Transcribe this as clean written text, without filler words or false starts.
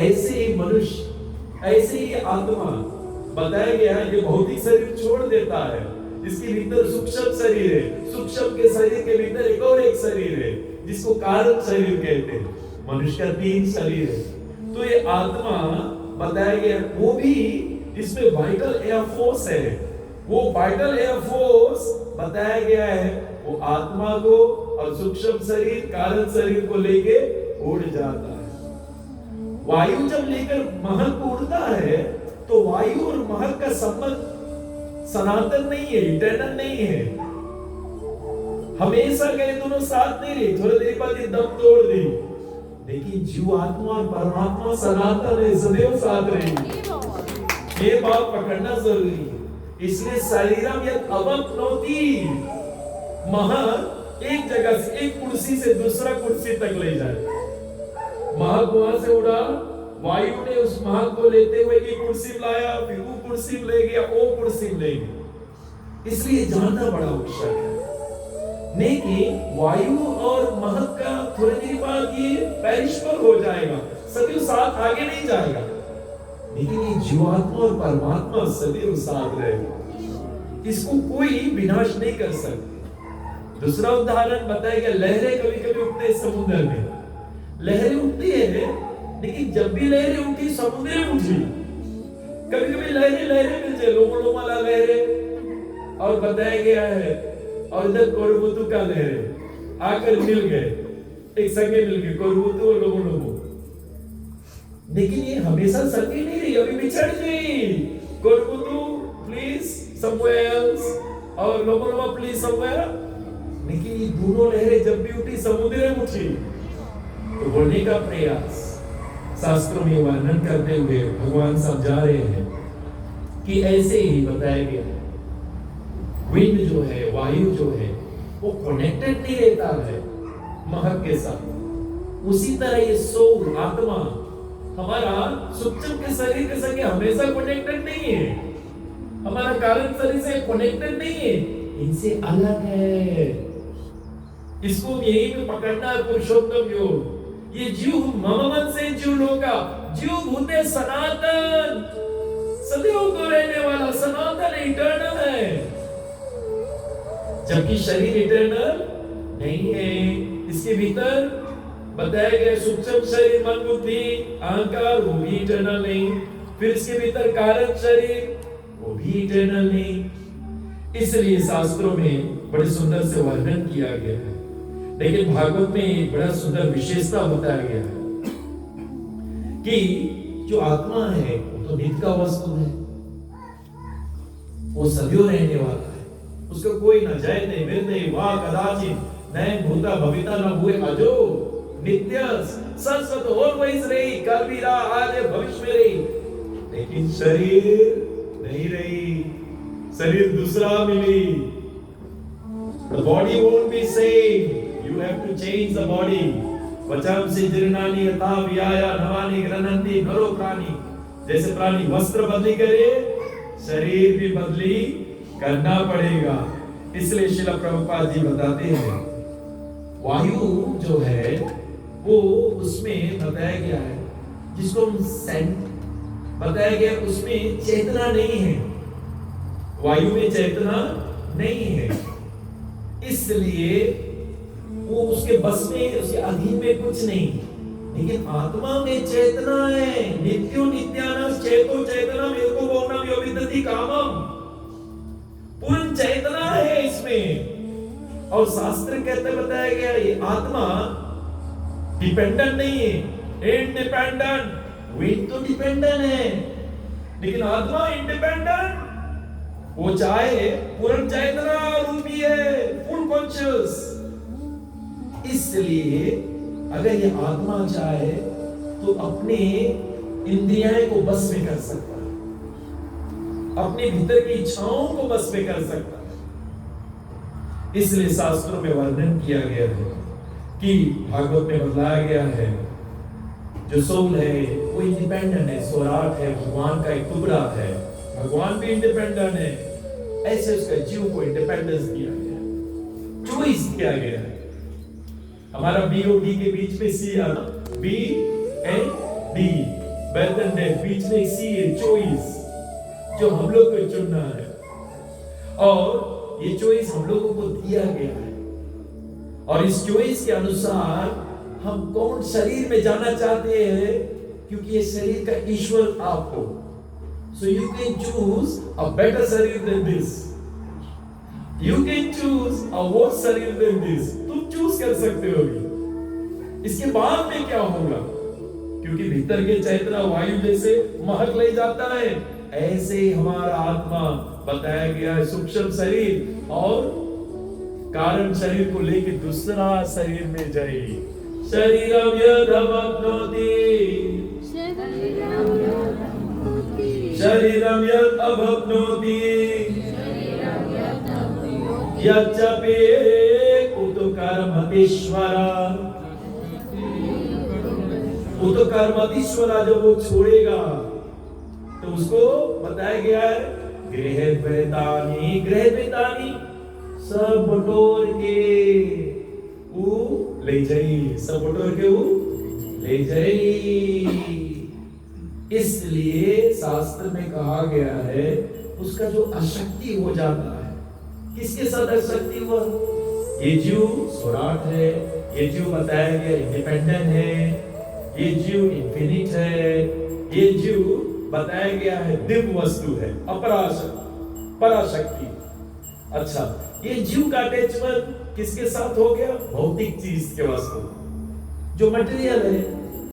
ऐसे ही मनुष्य, ऐसे ही आत्मा बताया गया है, ये भौतिक शरीर छोड़ देता है, इसके भीतर सूक्ष्म शरीर है, सूक्ष्म के शरीर के भीतर एक और एक शरीर है जिसको कारण शरीर कहते हैं। मनुष्य का 3 शरीर है। तो ये आत्मा बताया गया वो भी, इसमें वाइटल एयर फोर्स है। वो वाइटल एयर फोर्स बताया गया है, वो आत्मा को और सूक्ष्म शरीर कारण शरीर को लेके उड़ जाता है। वायु जब लेकर महल को उड़ता है तो वायु और महल का संबंध सनातन नहीं है, इटर्नल नहीं है। हमेशा गए दोनों साथ नहीं रहे, थोड़ी देर बाद ये दम तोड़ दी। लेकिन जीव आत्मा और परमात्मा सनातन है, सदैव साथ रहेंगे। ये बात पकड़ना जरूरी है। इसलिए शरीरम यद अवप्नोति, महल एक जगह से, एक कुर्सी से दूसरा कुर्सी तक ले जाए। महल वहां से उड़ा, वायु ने उस महल को लेते हुए एक कुर्सी में लाया, फिर वो कुर्सी में ले गया, वो कुर्सी में ले गया। इसलिए जानना बड़ा आवश्यक है। लेकिन वायु और महल का थोड़ी देर बाद ये पेरिशबल हो जाएगा, सदैव साथ आगे नहीं जाएगा। लेकिन ये जीवात्मा और परमात्मा सदैव साथ रहेगा, इसको कोई विनाश नहीं कर सकता। दूसरा उदाहरण बताया गया, लहरें कभी कभी उठते हैं समुद्र में। लहरें उठती है, लेकिन जब भी लहरें उठी समुद्र में उठी। कभी कभी लहरें मिलते, लोमोलोमाला लहरें, और बताया गया है, और इधर कोरबुतु का लहरें आकर मिल गए, एक संगे मिल गए, कोरबुतु और लोमोलोमो। लेकिन ये हमेशा संगे नहीं रही, अभी बिछड़ गई। कोरबुतु प्लीज समवेयर एल्स, और लोमोलोमा प्लीज समवेयर। लेकिन ये दोनों लहरें जब भी उठी समुद्र में उठी। तो बोलने का प्रयास शास्त्रों में वर्णन करते हुए भगवान समझा रहे हैं कि ऐसे ही बताया गया, विंड जो है, वायु जो है, वो कनेक्टेड नहीं रहता है महक के साथ। उसी तरह ये सोल, आत्मा, हमारा सूक्ष्म के शरीर के संग हमेशा कनेक्टेड नहीं है, हमारा कारण शरीर से कनेक्टेड नहीं है, इनसे अलग है। इसको यही में पकड़ना है पुरुषोत्तम योग। ये जीव मम मन से जीव लोका, जीव भूते सनातन, सदैव को रहने वाला, सनातन इटर्नल है। जबकि शरीर इटर्नल नहीं है, इसके भीतर बताया गया सूक्ष्म शरीर, मन, बुद्धि, अहंकार, वो भी इटर्नल नहीं। फिर इसके भीतर कारण शरीर, वो भी इटर्नल नहीं। इसलिए शास्त्रों में बड़े सुंदर से वर्णन किया गया है। लेकिन भागवत में एक बड़ा सुंदर विशेषता बताया गया है कि जो आत्मा है वो तो नित्य का वस्तु है, वो सदैव रहने वाला है, उसका कोई न जय नहीं, मृत नहीं, वाह कदाचित नैन भूता भविता न हुए, अजो नित्य शाश्वत ऑलवेज रही, कल भी रहा, आज है, भविष्य में रही। लेकिन शरीर नहीं रही, शरीर दूसरा मिली। The body won't be same. You have to change the body. वचांसि जीर्णानि यथा विहाय नवानि गृह्णन्ति नरो प्राणी। जैसे प्राणी वस्त्र बदली करे, शरीर भी बदली करना पड़ेगा। इसलिए श्रील प्रभुपाद जी बताते हैं, वायु जो है वो उसमें बताया गया है, जिसको हम सेंट बताया गया, उसमें चेतना नहीं है, वायु में चेतना नहीं है। इसलिए वो उसके बस में, उसके अधीन में कुछ नहीं। लेकिन आत्मा में चेतना है, नित्यो नित्यानंद चेतो चेतना मेरे को बोलना भी अभिदति कामम, पूर्ण चेतना है इसमें। और शास्त्र कहते बताया गया ये आत्मा डिपेंडेंट नहीं है, इंडिपेंडेंट। विंड तो डिपेंडेंट है, लेकिन आत्मा इंडिपेंडेंट। वो चाहे पूर्ण चेतना रूपी है, फुल कॉन्शियस। इसलिए अगर ये आत्मा चाहे तो अपने इंद्रियां को बस में कर सकता है, अपने भीतर की इच्छाओं को बस में कर सकता है। इसलिए शास्त्रों में वर्णन किया गया है कि भागवत में बताया गया है, जो सोल है वो इंडिपेंडेंट है, स्वराट है, भगवान का एक टुकड़ा है, भगवान भी इंडिपेंडेंट है। ऐसे उसका जीव को इंडिपेंडेंस दिया गया, चॉइस दिया गया है। हमारा बी और डी के बीच में सी आना, बी एंड डी, बेहतर ने बीच में सी है चॉइस, जो हम लोग को चुनना है, और ये चॉइस हम लोगों को दिया गया है, और इस चॉइस के अनुसार हम कौन शरीर में जाना चाहते हैं, क्योंकि ये शरीर का ईश्वर आप हो। So you can choose a better शरीर than this. You can choose a worse शरीर than this. तुम चूज कर सकते हो। इसके बाद में क्या होगा, क्योंकि भीतर के चैतना वायु जैसे महक ले जाता है, ऐसे ही हमारा आत्मा बताया गया है सूक्ष्म शरीर और कारण शरीर को लेके दूसरा शरीर में जाए। शरीरम यदवप्नोति, शरीरम यदवप्नोति, यच्चपि उतो कर्मतीश्वरा, उतो कर्मतीश्वरा जब वो छोड़ेगा तो उसको बताया गया है गृहद्वैतानि, गृहद्वैतानि सब बटोर के वो ले जाई, सब बटोर के वो ले जाई। इसलिए शास्त्र में कहा गया है उसका जो अशक्ति हो जाता है, किसके साथ अशक्ति हुआ, ये जीव स्वराट है, ये जीव बताया गया इंडिपेंडेंट है, ये जीव इन्फिनिट है, ये जीव बताया गया है दिव्य वस्तु है, पराशक्ति। अच्छा, ये जीव का अटैचमेंट किसके साथ हो गया, भौतिक चीज के वस्तु, जो मटेरियल है।